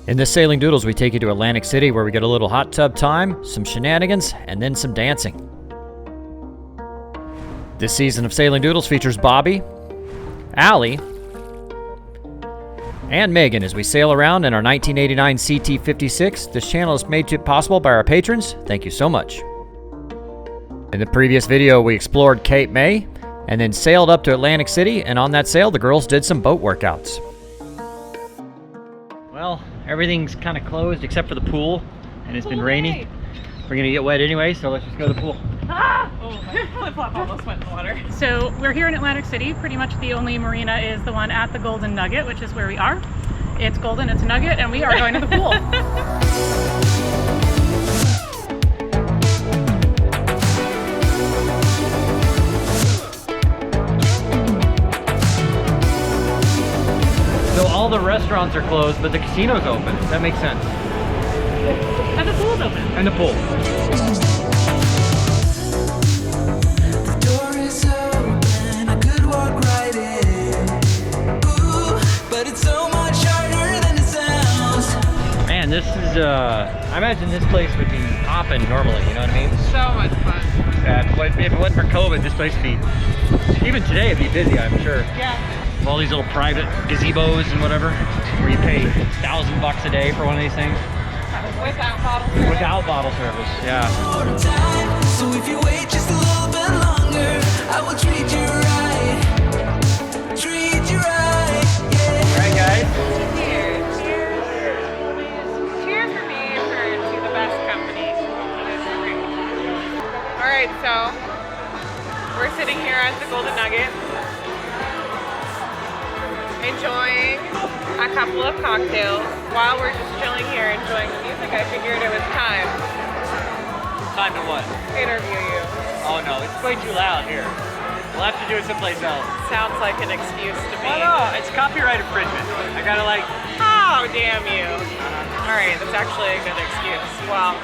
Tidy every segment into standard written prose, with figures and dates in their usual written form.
In this Sailing Doodles, we take you to Atlantic City where we get a little hot tub time, some shenanigans, and then some dancing. This season of Sailing Doodles features Bobby, Allie, and Megan as we sail around in our 1989 CT56. This channel is made possible by our patrons. Thank you so much. In the previous video, we explored Cape May and then sailed up to Atlantic City, and on that sail, the girls did some boat workouts. Well, everything's kind of closed except for the pool, and it's been rainy. We're gonna get wet anyway, so let's just go to the pool. Ah! Oh, my flip-flop almost went in the water. So we're here in Atlantic City. Pretty much the only marina is the one at the Golden Nugget, which is where we are. It's golden, it's a nugget, and we are going to the pool. So all the restaurants are closed, but the casino's open. That makes sense. And the pool's open. And the pool. The door is open, I could walk right in. Ooh, but it's so much harder than it sounds. Man, this is, I imagine this place would be hopping normally, you know what I mean? So much fun. Yeah, if it wasn't for COVID, this place would be, even today it'd be busy, I'm sure. Yeah. All these little private gazebos and whatever, where you pay $1,000 a day for one of these things. Without bottle service. Without bottle service, yeah. Time, so if you wait just a little bit longer, I will treat you right. Treat you right, yeah. All right, guys. Cheers. Cheers. Cheers for me to the best company. All right, so we're sitting here at the Golden Nugget, enjoying a couple of cocktails. While we're just chilling here enjoying the music, I figured it was time Time to what? to interview you. Oh no, it's way too loud here. We'll have to do it someplace else. Sounds like an excuse to me. Oh no, it's copyright infringement. I gotta like... Oh, damn you. All right, that's actually a good excuse. Well,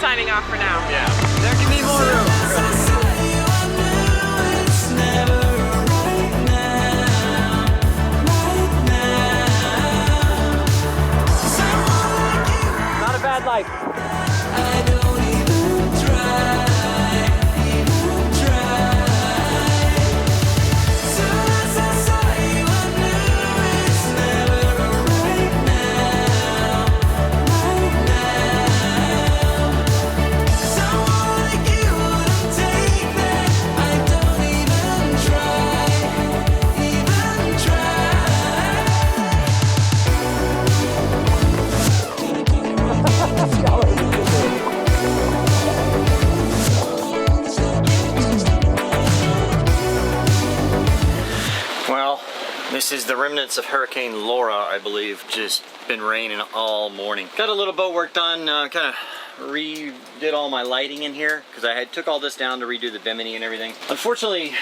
signing off for now. Yeah. There can be more room. Not a bad life. I don't even try, So as I saw you, I knew it's never right now. Someone like you wouldn't take that. I don't even Well, this is the remnants of Hurricane Laura, I believe. Just been raining all morning. Got a little boat work done, kind of redid all my lighting in here because I took all this down to redo the bimini and everything. Unfortunately,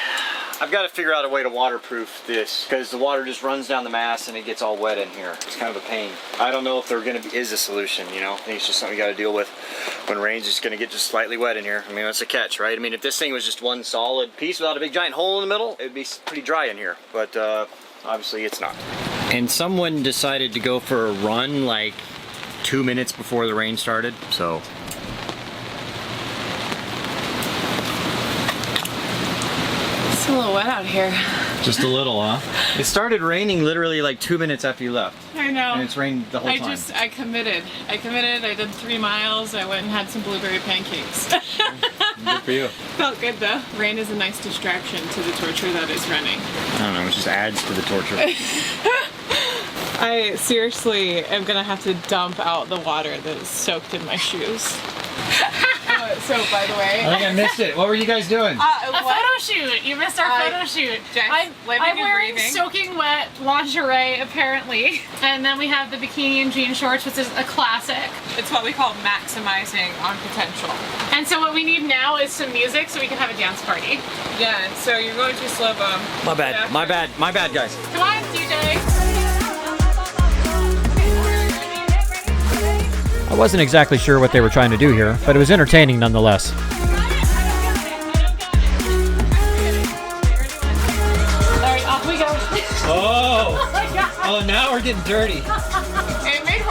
I've got to figure out a way to waterproof this because the water just runs down the mast and it gets all wet in here. It's kind of a pain. I don't know if there is a solution, you know. I think it's just something you got to deal with when rain's just going to get just slightly wet in here. I mean, that's a catch, right? I mean, if this thing was just one solid piece without a big giant hole in the middle, it'd be pretty dry in here. But obviously it's not. And someone decided to go for a run like 2 minutes before the rain started, so. It's a little wet out here. Just a little, huh? It started raining literally like 2 minutes after you left. I know. And it's rained the whole time. I committed. I did 3 miles. I went and had some blueberry pancakes. Good for you. Felt good though. Rain is a nice distraction to the torture that is running. I don't know, it just adds to the torture. I seriously am gonna have to dump out the water that is soaked in my shoes. So, by the way, I think I missed it. What were you guys doing? A photo shoot. You missed our photo shoot. I'm wearing soaking wet lingerie, apparently. And then we have the bikini and jean shorts, which is a classic. It's what we call maximizing on potential. And so what we need now is some music so we can have a dance party. Yeah, and so you're going to slow bump. My bad, my bad, my bad, guys. Come on, DJ. I wasn't exactly sure what they were trying to do here, but it was entertaining nonetheless. All right, off we go. Oh! Oh, now we're getting dirty. It made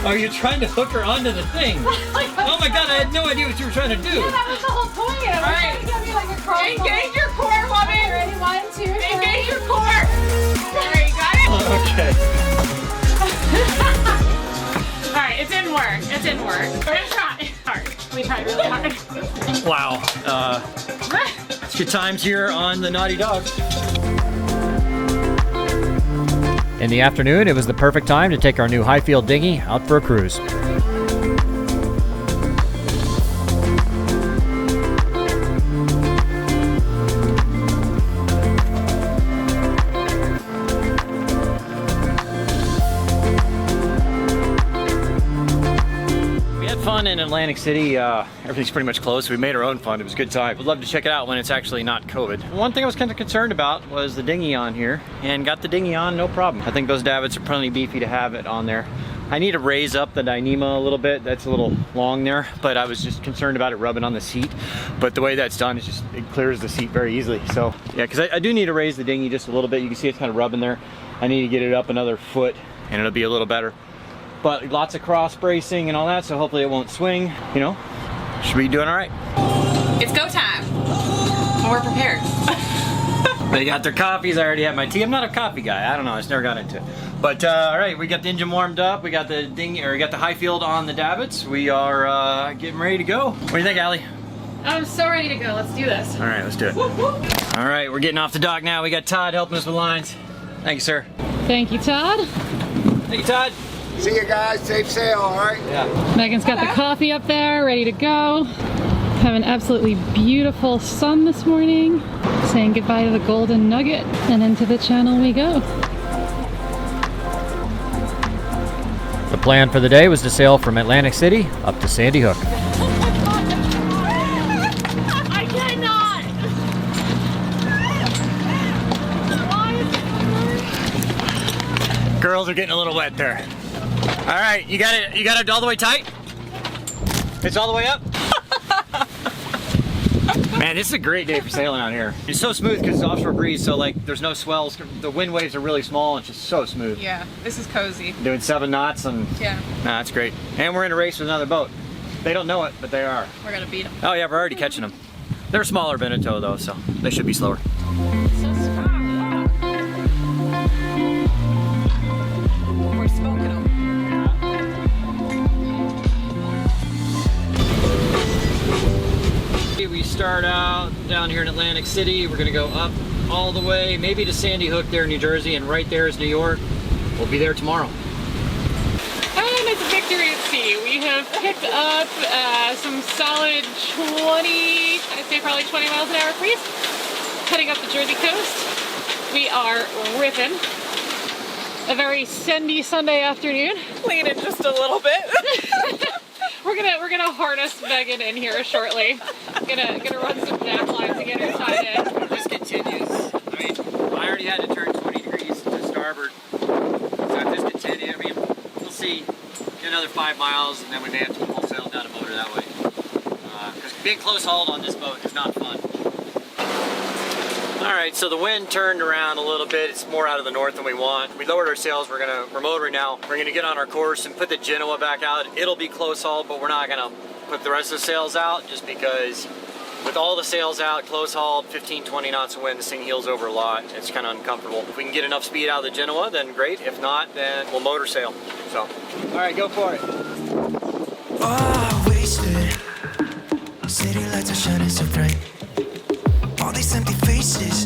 Oh, you're trying to hook her onto the thing. Oh my god, I had no idea what you were trying to do. Yeah, that was the whole point. All right. It's gonna be like a cross. Engage your core, woman. Ready? 1, 2, 3. Engage your core. All right, you got it? Okay. All right, it didn't work. It didn't work. We're gonna try. It's hard. We tried really hard. Wow. It's good times here on the Naughty Dogs. In the afternoon, it was the perfect time to take our new Highfield dinghy out for a cruise. Fun in Atlantic City. Everything's pretty much closed. We made our own fun. It was a good time. Would love to check it out when it's actually not COVID. One thing I was kind of concerned about was the dinghy on here, and got the dinghy on no problem. I think those davits are plenty beefy to have it on there. I need to raise up the Dyneema a little bit. That's a little long there, but I was just concerned about it rubbing on the seat. But the way that's done is just, it clears the seat very easily. So yeah, because I do need to raise the dinghy just a little bit. You can see it's kind of rubbing there. I need to get it up another foot and it'll be a little better. But lots of cross bracing and all that, so hopefully it won't swing, you know. Should be doing all right. It's go time. And we're prepared. They got their coffees. I already have my tea. I'm not a coffee guy. I don't know. I just never got into it. But all right, we got the engine warmed up. We got the we got the Highfield on the davits. We are getting ready to go. What do you think, Allie? I'm so ready to go. Let's do this. All right, let's do it. All right, we're getting off the dock now. We got Todd helping us with lines. Thank you, sir. Thank you, Todd. Thank you, Todd. See you guys, safe sail, all right? Yeah. Megan's got the coffee up there, ready to go. Have an absolutely beautiful sun this morning. Saying goodbye to the Golden Nugget, and into the channel we go. The plan for the day was to sail from Atlantic City up to Sandy Hook. I cannot! Girls are getting a little wet there. All right, you got it all the way tight? It's all the way up? Man, this is a great day for sailing out here. It's so smooth because it's offshore breeze, so like there's no swells. The wind waves are really small and it's just so smooth. Yeah, this is cozy. Doing 7 knots and Yeah. nah, that's great. And we're in a race with another boat. They don't know it, but they are. We're gonna beat them. Oh yeah, we're already catching them. They're smaller Beneteau though, so they should be slower. We're smoking them. We start out down here in Atlantic City. We're gonna go up all the way, maybe to Sandy Hook there in New Jersey, and right there is New York. We'll be there tomorrow. And it's victory at sea. We have picked up some solid 20, I'd say probably 20 miles an hour breeze, heading up the Jersey coast. We are ripping. A very sandy Sunday afternoon. Leaning just a little bit. We're gonna harness Megan in here shortly. Gonna run some jack lines to get her tied in. This continues. I mean, I already had to turn 20 degrees to starboard. So if this continues, I mean, we'll see. Get another 5 miles, and then we may have to full sail down a motor that way. Because being close hauled on this boat is not fun. All right, so the wind turned around a little bit. It's more out of the north than we want. We lowered our sails. We're motoring now. We're gonna get on our course and put the Genoa back out. It'll be close hauled, but we're not gonna put the rest of the sails out just because with all the sails out, close hauled, 15, 20 knots of wind, this thing heels over a lot. It's kind of uncomfortable. If we can get enough speed out of the Genoa, then great. If not, then we'll motor sail. So, all right, go for it. Oh, wasted. City lights are shining so bright. All these empty faces.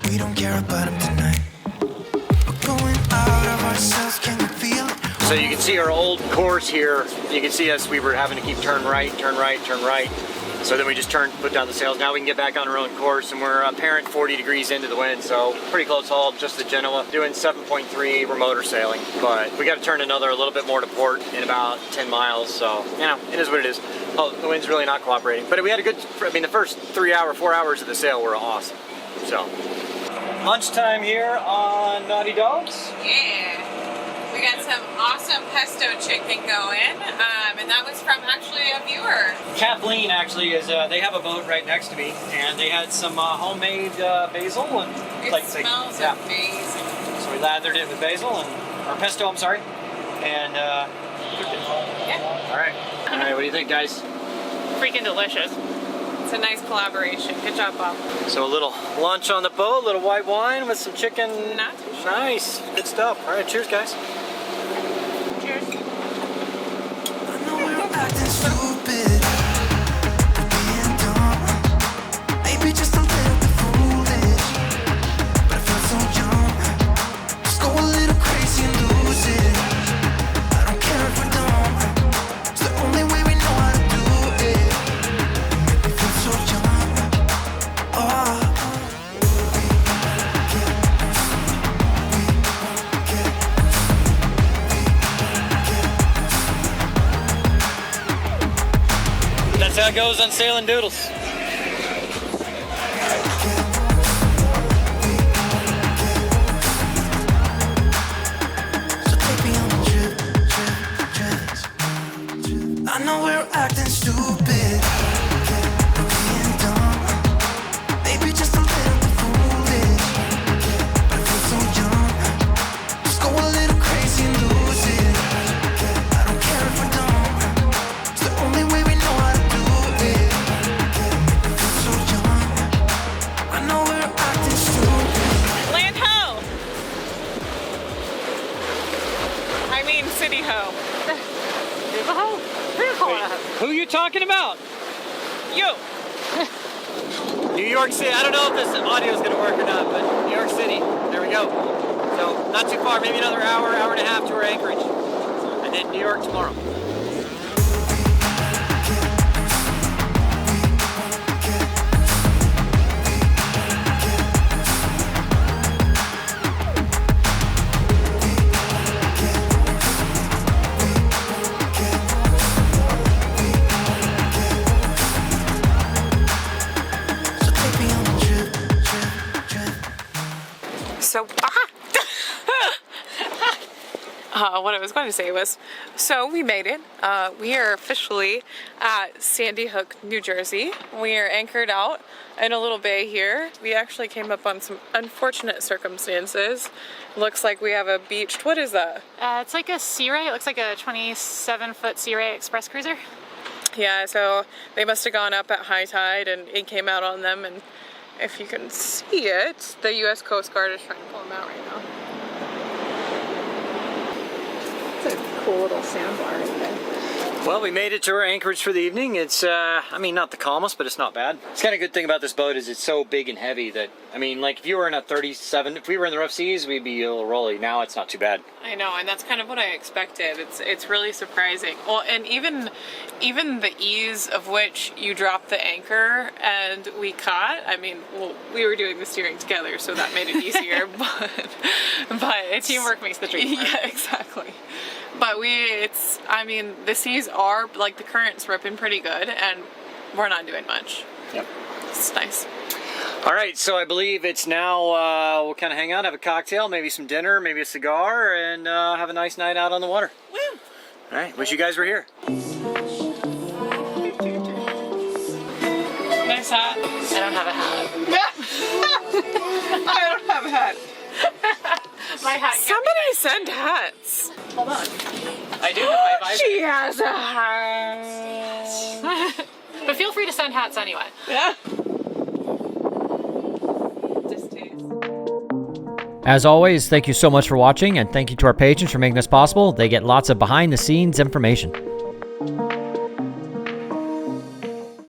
We don't care about them tonight. We're going out of ourselves. Can you feel it? So you can see our old course here. You can see us, we were having to keep turn right, turn right, turn right. So then we just put down the sails. Now we can get back on our own course, and we're apparent 40 degrees into the wind, so pretty close haul, just the Genoa. Doing 7.3, we're motor sailing. But we got to turn a little bit more to port in about 10 miles, so, you know, it is what it is. Oh, the wind's really not cooperating. But we had a good, I mean, the first 4 hours of the sail were awesome, so. Lunchtime here on Naughty Dogs. Yeah. We got some awesome pesto chicken going, and that was from actually a viewer. Kathleen actually is, they have a boat right next to me, and they had some homemade basil. And It smells amazing. So we lathered it with basil, or pesto, I'm sorry. and cooked it. Yeah. All right. All right. What do you think, guys? Freaking delicious. It's a nice collaboration. Good job, Bob. So a little lunch on the boat, a little white wine with some chicken. Not too sure. Nice. Good stuff. All right. Cheers, guys. Cheers. I know we're acting stupid, being dumb, maybe just a little bit foolish, but I feel so young. Just go a little crazy and lose it. I don't care if we're dumb. It's the only way we know how to do it. Make me feel so young. Oh. That's how it goes on sailing Doodles. So take me on a trip. I know we're acting stupid, being dumb, maybe just a little bit foolish, but I feel so young. Just go a little crazy and lose it. I don't care if we're dumb. It's the only way we know how to do it. Make me feel so young. I know we're acting stupid. Land ho! I mean city ho. Who are you talking about? You! New York City. I don't know if this audio is going to work or not, but New York City. There we go. So not too far, maybe another hour, hour and a half to our anchorage. And then New York tomorrow. So take me on a trip. So, what I was going to say was, so we made it. We are officially at Sandy Hook, New Jersey. We are anchored out in a little bay here. We actually came up on some unfortunate circumstances. Looks like we have a beached, what is that? It's like a Sea Ray. It looks like a 27-foot Sea Ray Express cruiser. Yeah, so they must have gone up at high tide and it came out on them, and if you can see it, the U.S. Coast Guard is trying to pull them out right now. It's a cool little sandbar right there. Well, we made it to our anchorage for the evening. It's, I mean, not the calmest, but it's not bad. It's kind of good thing about this boat is it's so big and heavy that, I mean, like if you were in a 37, if we were in the rough seas, we'd be a little rolly. Now it's not too bad. I know, and that's kind of what I expected. It's really surprising. Well, and even the ease of which you drop the anchor and we caught. I mean, well, we were doing the steering together, so that made it easier. but Teamwork makes the dream work. Yeah, exactly. But I mean, the seas are, like, the current's ripping pretty good, and we're not doing much. Yep. It's nice. All right, so I believe it's now, we'll kind of hang out, have a cocktail, maybe some dinner, maybe a cigar, and have a nice night out on the water. Woo! All right, wish you guys were here. Nice hat. I don't have a hat. I don't have a hat. My hat. Somebody send hats. Hold on. I do have my visor. She has a hat. But feel free to send hats anyway. Yeah. As always, thank you so much for watching, and thank you to our patrons for making this possible. They get lots of behind-the-scenes information.